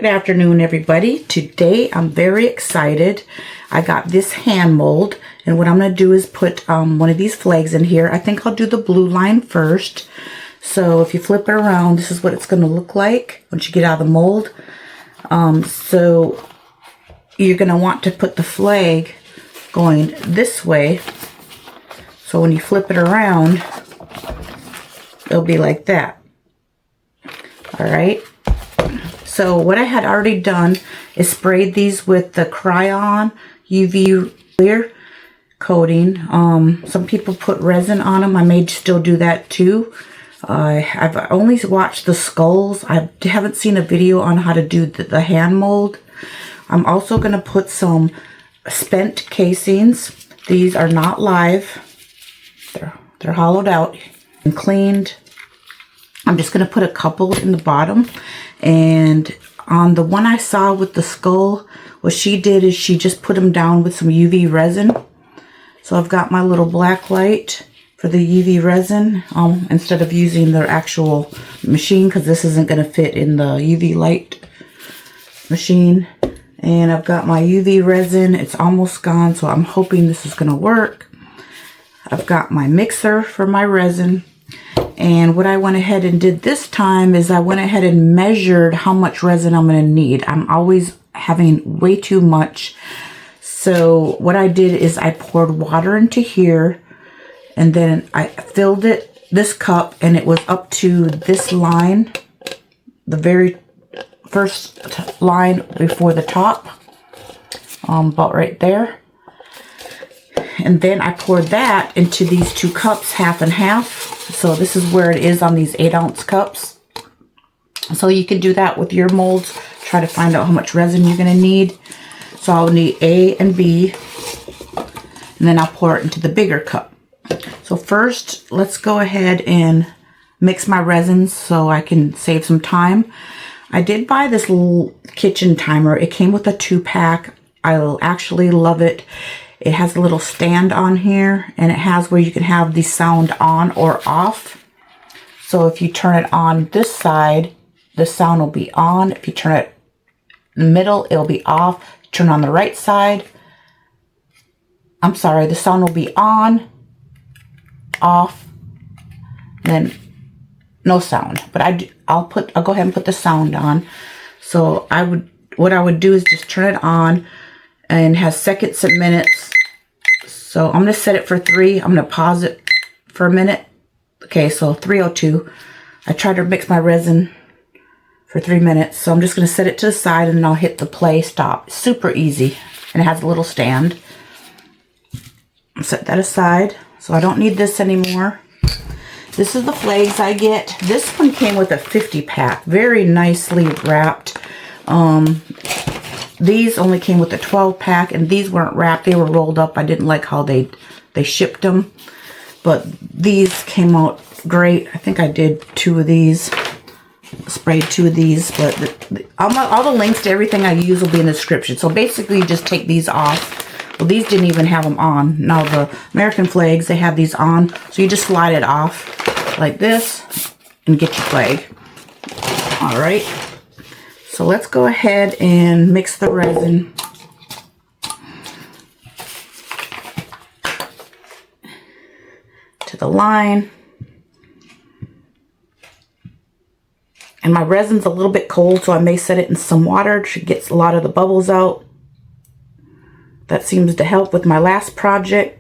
Good afternoon, everybody. Today I'm very excited. I got this hand mold, and what I'm going to do is put one of these flags in here. I think I'll do the blue line first. So if you flip it around, this is what it's going to look like once you get out of the mold. So you're going to want to put the flag going this way. So when you flip it around, it'll be like that. All right. So what I had already done is sprayed these with the Crayon UV clear coating. Some people put resin on them. I may still do that too. I've only watched the skulls. I haven't seen a video on how to do the hand mold. I'm also going to put some spent casings. These are not live. They're hollowed out and cleaned. I'm just going to put a couple in the bottom. And on the one I saw with the skull, what she did is she just put them down with some UV resin. So I've got my little black light for the UV resin instead of using the actual machine, because this isn't going to fit in the UV light machine. And I've got my UV resin. It's almost gone, so I'm hoping this is going to work. I've got my mixer for my resin. And what I went ahead and did this time is I went ahead and measured how much resin I'm going to need. I'm always having way too much. So what I did is I poured water into here, and then I filled this cup, and it was up to this line, the very first line before the top, about right there. And then I poured that into these two cups, half and half. So this is where it is on these 8-ounce cups. So you can do that with your molds. Try to find out how much resin you're going to need. So I'll need A and B. And then I'll pour it into the bigger cup. So first, let's go ahead and mix my resins so I can save some time. I did buy this little kitchen timer. It came with a 2-pack. I actually love it. It has a little stand on here, and it has where you can have the sound on or off. So if you turn it on this side, the sound will be on. If you turn it in the middle, it'll be off. Turn on the right side. I'm sorry, the sound will be on, off, then no sound. But I'll go ahead and put the sound on. So what I would do is just turn it on, and it has seconds and minutes. So I'm going to set it for 3. I'm going to pause it for a minute. Okay, so 3:02. I tried to mix my resin for 3 minutes. So I'm just going to set it to the side, and then I'll hit the play stop. It's super easy. And it has a little stand. Set that aside. So I don't need this anymore. This is the flags I get. This one came with a 50-pack. Very nicely wrapped. These only came with a 12-pack, and these weren't wrapped. They were rolled up. I didn't like how they shipped them. But these came out great. I think I did 2 of these. Sprayed 2 of these. But all the links to everything I use will be in the description. So basically, you just take these off. Well, these didn't even have them on. Now, the American flags, they have these on. So you just slide it off like this and get your flag. All right. So let's go ahead and mix the resin. To the line. And my resin's a little bit cold, so I may set it in some water to get a lot of the bubbles out. That seems to help with my last project.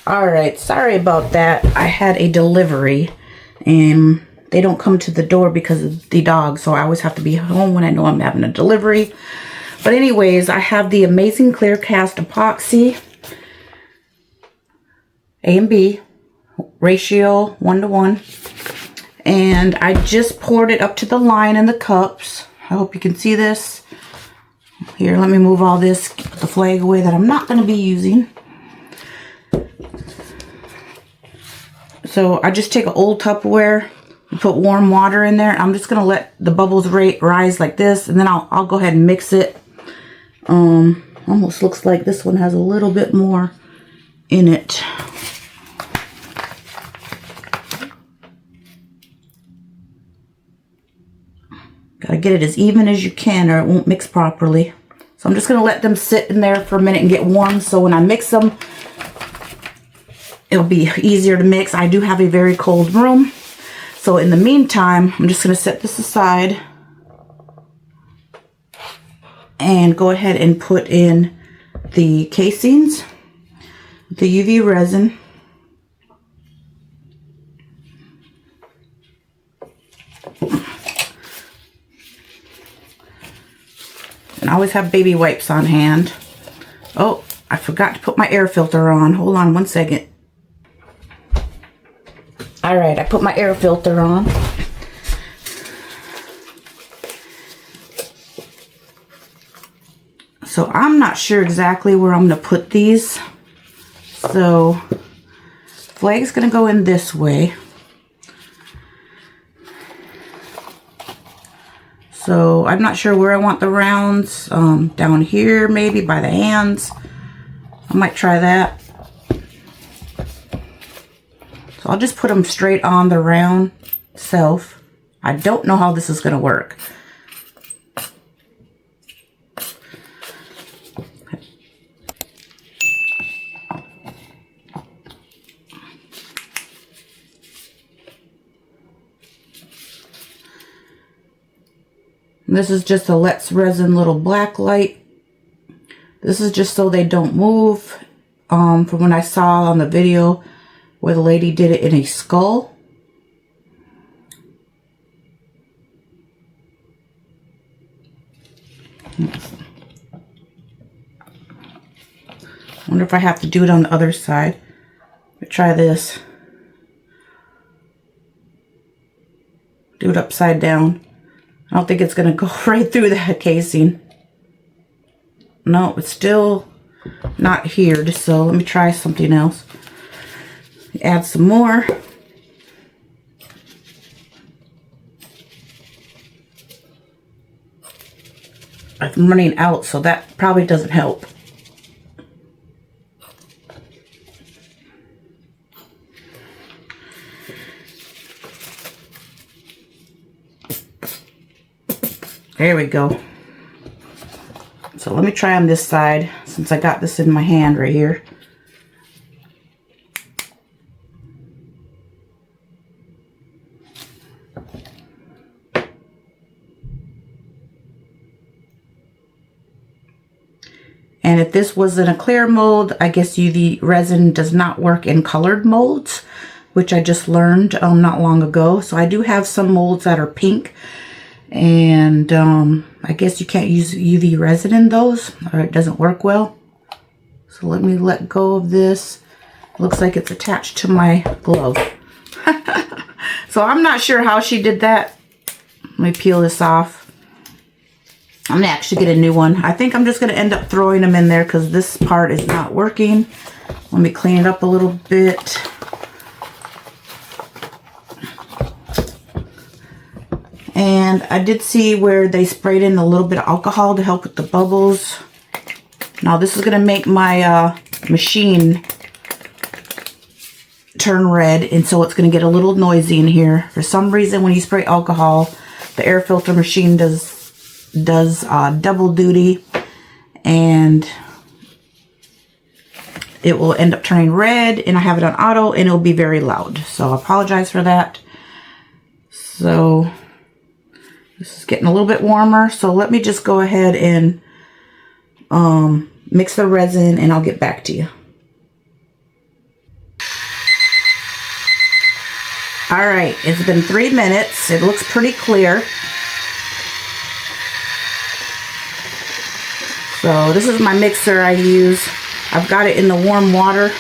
Alright, sorry about that. I had a delivery, and they don't come to the door because of the dog, so I always have to be home when I know I'm having a delivery. But anyways, I have the Amazing Clear Cast Epoxy, A and B, ratio 1:1. And I just poured it up to the line in the cups. I hope you can see this. Here, let me move all this, put the flag away that I'm not going to be using. So I just take an old Tupperware and put warm water in there. I'm just going to let the bubbles rise like this, and then I'll go ahead and mix it. Almost looks like this one has a little bit more in it. Gotta get it as even as you can or it won't mix properly. So I'm just gonna let them sit in there for a minute and get warm, so when I mix them, it'll be easier to mix. I do have a very cold room. So in the meantime, I'm just gonna set this aside and go ahead and put in the casings, the UV resin. And I always have baby wipes on hand. Oh, I forgot to put my air filter on. Hold on one second. All right, I put my air filter on. So I'm not sure exactly where I'm gonna put these. So flag's gonna go in this way. So I'm not sure where I want the rounds, down here maybe by the hands. I might try that. So I'll just put them straight on the round self. I don't know how this is going to work. This is just a Let's Resin little black light. This is just so they don't move. From when I saw on the video where the lady did it in a skull. I wonder if I have to do it on the other side. Try this. Do it upside down. I don't think it's going to go right through that casing. No, it's still not adhered, so let me try something else. Add some more. I'm running out, so that probably doesn't help. There we go. So let me try on this side, since I got this in my hand right here. And if this wasn't a clear mold, I guess UV resin does not work in colored molds, which I just learned not long ago. So I do have some molds that are pink. And I guess you can't use UV resin in those, or it doesn't work well. So let me let go of this. Looks like it's attached to my glove. So I'm not sure how she did that. Let me peel this off. I'm gonna actually get a new one. I think I'm just gonna end up throwing them in there because this part is not working. Let me clean it up a little bit. And I did see where they sprayed in a little bit of alcohol to help with the bubbles. Now this is going to make my machine turn red, and so it's going to get a little noisy in here. For some reason, when you spray alcohol, the air filter machine does double duty, and it will end up turning red, and I have it on auto, and it'll be very loud. So I apologize for that. So this is getting a little bit warmer, so let me just go ahead and mix the resin, and I'll get back to you. All right, it's been 3 minutes. It looks pretty clear. So this is my mixer I use. I've got it in the warm water,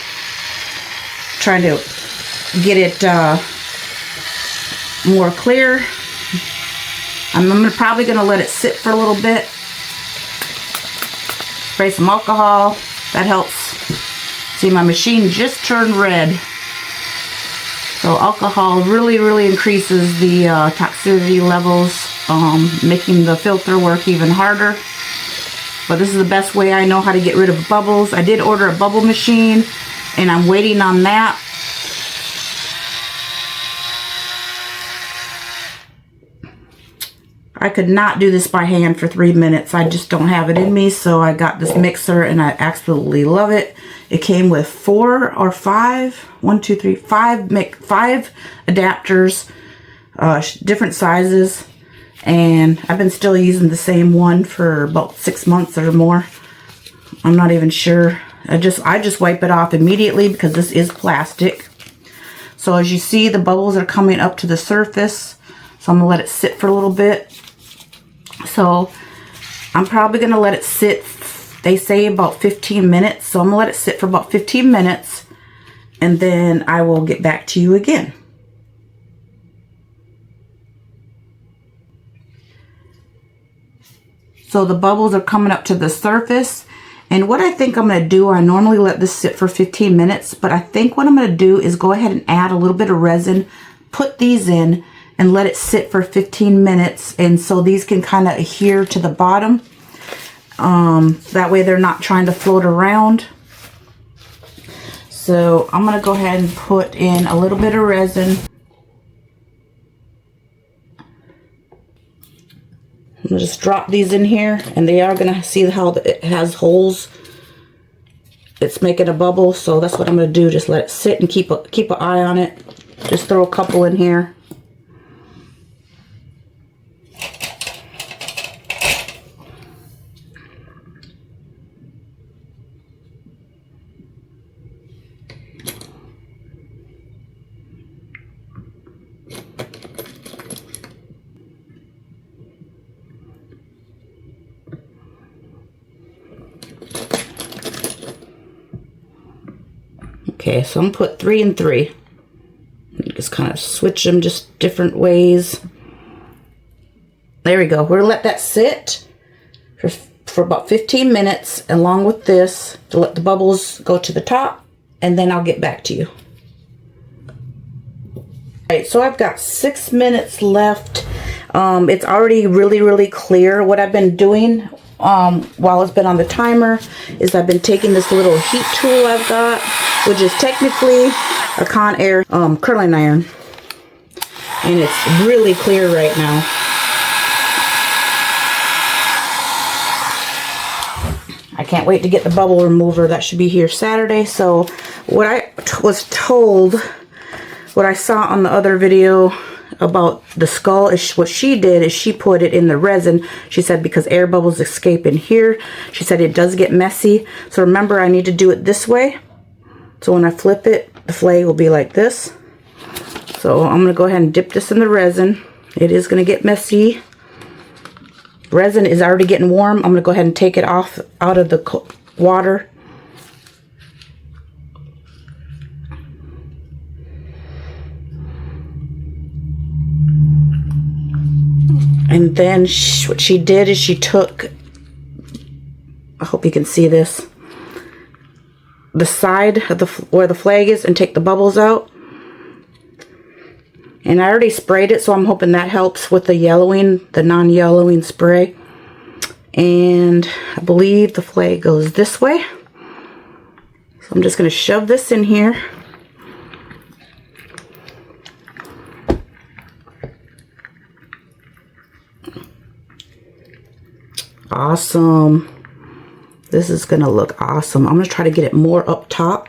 trying to get it more clear. I'm probably going to let it sit for a little bit. Spray some alcohol. That helps. See, my machine just turned red. So alcohol really increases the toxicity levels, making the filter work even harder. but this is the best way I know how to get rid of bubbles. I did order a bubble machine, and I'm waiting on that. I could not do this by hand for 3 minutes. I just don't have it in me, so I got this mixer, and I absolutely love it. It came with 4 or 5, 1, 2, 3, 5 adapters, different sizes, and I've been still using the same one for about 6 months or more. I'm not even sure. I just wipe it off immediately because this is plastic. So as you see, the bubbles are coming up to the surface, so I'm gonna let it sit for a little bit. So I'm probably going to let it sit, they say about 15 minutes. So I'm going to let it sit for about 15 minutes, and then I will get back to you again. So the bubbles are coming up to the surface. And what I think I'm going to do, I normally let this sit for 15 minutes, but I think what I'm going to do is go ahead and add a little bit of resin, put these in, and let it sit for 15 minutes, and so these can kind of adhere to the bottom. That way they're not trying to float around. So I'm going to go ahead and put in a little bit of resin. I'm going to just drop these in here, and they are going to see how it has holes. It's making a bubble, so that's what I'm going to do. Just let it sit and keep an eye on it. Just throw a couple in here. Okay, so I'm gonna put 3 and 3. Just kind of switch them just different ways. There we go. We're gonna let that sit for about 15 minutes along with this to let the bubbles go to the top, and then I'll get back to you. Alright, so I've got 6 minutes left. It's already really clear. What I've been doing while it's been on the timer is I've been taking this little heat tool I've got, which is technically a Conair curling iron, and it's really clear right now. I can't wait to get the bubble remover. That should be here Saturday. So what I was told, what I saw on the other video about the skull, is what she did is she put it in the resin. She said because air bubbles escape in here, she said it does get messy. So remember, I need to do it this way. So when I flip it, the flag will be like this. So I'm going to go ahead and dip this in the resin. It is going to get messy. Resin is already getting warm. I'm going to go ahead and take it off out of the water. And then what she did is she took, I hope you can see this, the side of where the flag is, and take the bubbles out. And I already sprayed it, so I'm hoping that helps with the yellowing, the non-yellowing spray. And I believe the flag goes this way. So I'm just going to shove this in here. Awesome. This is going to look awesome. I'm going to try to get it more up top.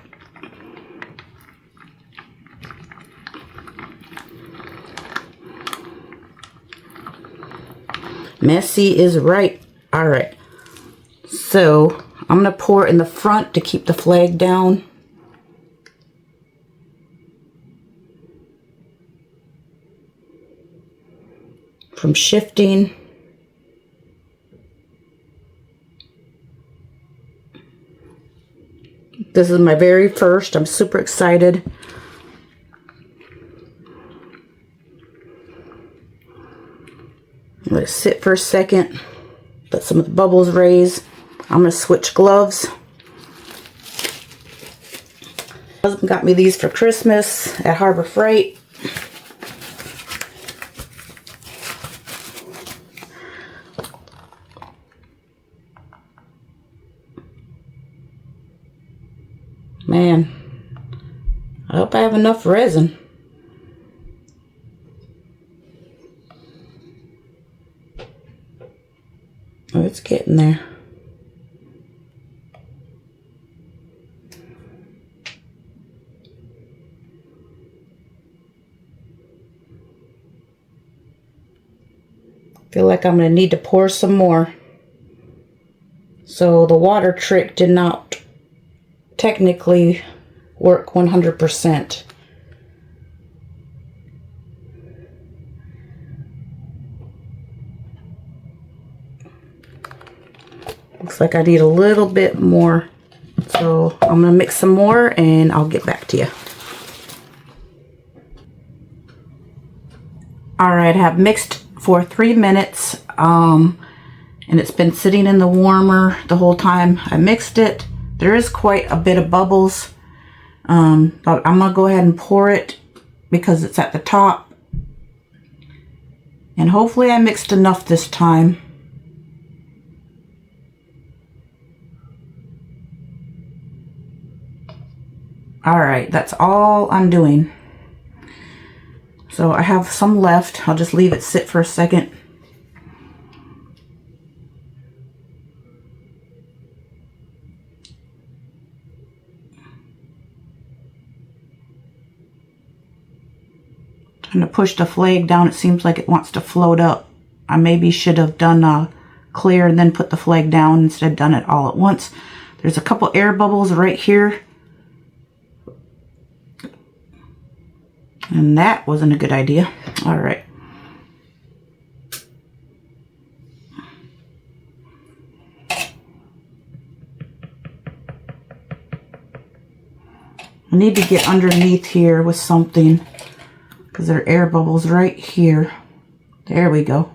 Messy is right. All right. So I'm going to pour in the front to keep the flag down. From shifting. This is my very first. I'm super excited. Let it sit for a second. Let some of the bubbles raise. I'm going to switch gloves. My husband got me these for Christmas at Harbor Freight. Man, I hope I have enough resin. Oh, it's getting there. Feel like I'm going to need to pour some more. So the water trick did not technically work 100%. Looks like I need a little bit more. So I'm going to mix some more and I'll get back to you. Alright, I have mixed for 3 minutes. And it's been sitting in the warmer the whole time I mixed it. There is quite a bit of bubbles. But I'm going to go ahead and pour it because it's at the top. And hopefully I mixed enough this time. Alright, that's all I'm doing. So I have some left. I'll just leave it sit for a second. Trying to push the flag down. It seems like it wants to float up. I maybe should have done clear and then put the flag down instead of done it all at once. There's a couple air bubbles right here. And that wasn't a good idea. All right. I need to get underneath here with something because there are air bubbles right here. There we go.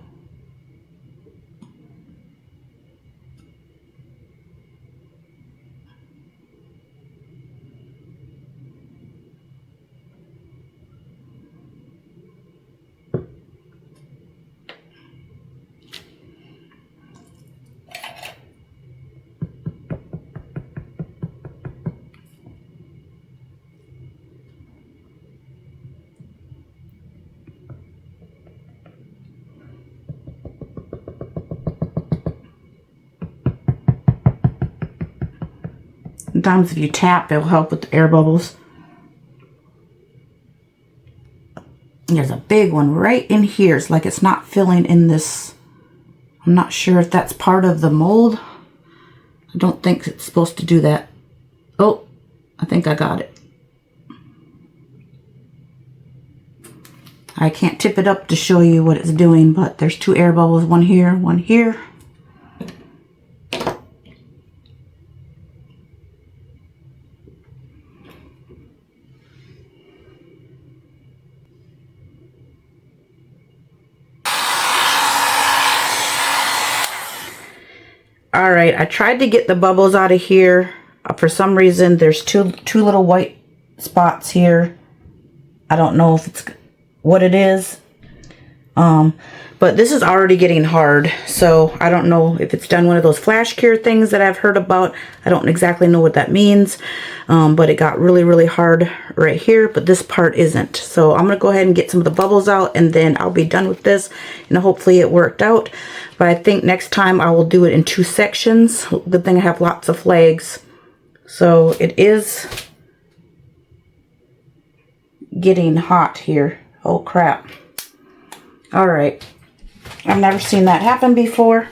Sometimes if you tap, it'll help with the air bubbles. There's a big one right in here. It's like it's not filling in this. I'm not sure if that's part of the mold. I don't think it's supposed to do that. Oh, I think I got it. I can't tip it up to show you what it's doing, but there's 2 air bubbles, one here, one here. All right, I tried to get the bubbles out of here. For some reason, there's two little white spots here. I don't know if it's what it is. But this is already getting hard, so I don't know if it's done one of those flash cure things that I've heard about. I don't exactly know what that means, but it got really, really hard right here, but this part isn't. So I'm going to go ahead and get some of the bubbles out, and then I'll be done with this, and hopefully it worked out. But I think next time I will do it in 2 sections. Good thing I have lots of flags. So it is getting hot here. Oh, crap. All right. I've never seen that happen before.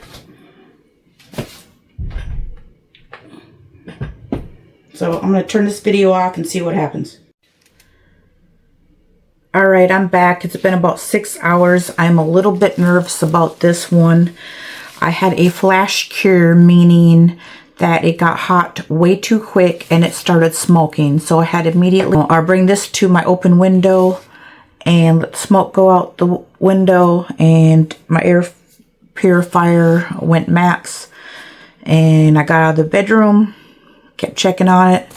So I'm going to turn this video off and see what happens. All right, I'm back. It's been about 6 hours. I'm a little bit nervous about this one. I had a flash cure, meaning that it got hot way too quick and it started smoking. So I had immediately, I'll bring this to my open window and let the smoke go out the window, and my air purifier went max, and I got out of the bedroom, kept checking on it,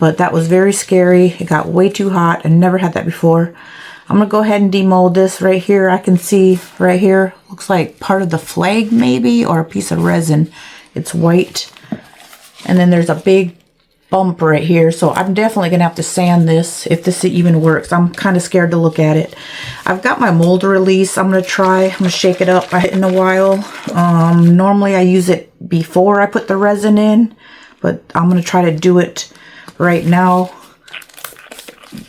but that was very scary. It got way too hot. I never had that before. I'm gonna go ahead and demold this right here. I can see right here, looks like part of the flag maybe, or a piece of resin. It's white. And then there's a big bump right here, so I'm definitely gonna have to sand this if this even works. I'm kind of scared to look at it. I've got my mold release. I'm gonna shake it up in a while. Normally I use it before I put the resin in, but I'm gonna try to do it right now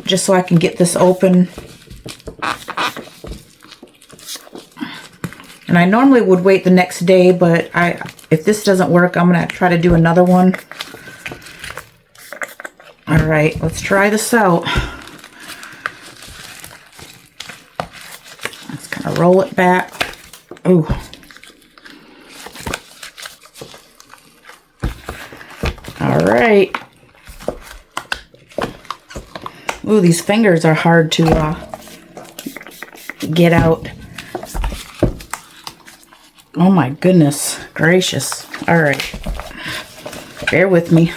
just so I can get this open. And I normally would wait the next day, but if this doesn't work, I'm gonna try to do another one. All right, let's try this out. Let's kind of roll it back. Ooh. All right. Ooh, these fingers are hard to get out. Oh my goodness gracious. All right. Bear with me.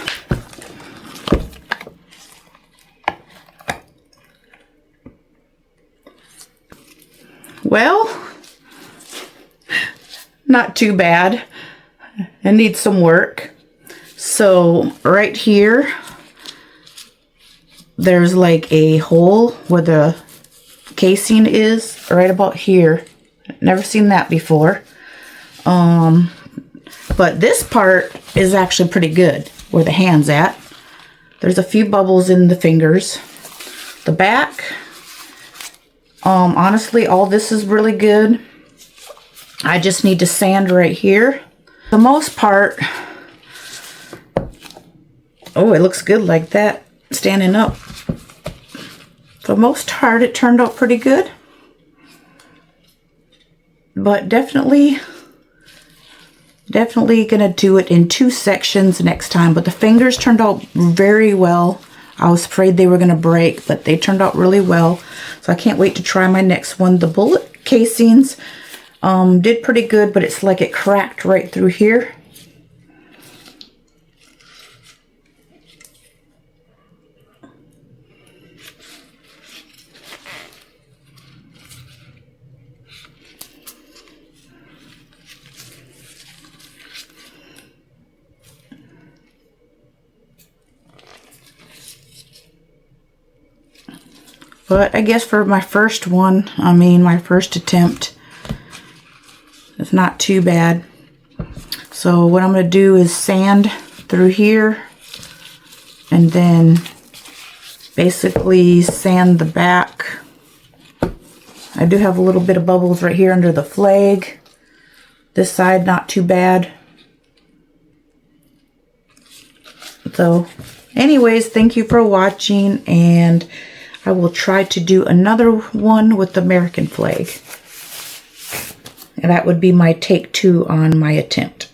Well, not too bad. It needs some work. So right here, there's like a hole where the casing is, right about here. Never seen that before. But this part is actually pretty good, where the hand's at. There's a few bubbles in the fingers. The back, honestly, all this is really good. I just need to sand right here. The most part, oh, it looks good like that, standing up. For the most part, it turned out pretty good. But definitely gonna do it in 2 sections next time. But the fingers turned out very well. I was afraid they were gonna break, but they turned out really well. So I can't wait to try my next one. The bullet casings did pretty good, but it's like it cracked right through here. But I guess for my first one, my first attempt, it's not too bad. So what I'm going to do is sand through here and then basically sand the back. I do have a little bit of bubbles right here under the flag. This side, not too bad. So anyways, thank you for watching, and I will try to do another one with the American flag. And that would be my take 2 on my attempt.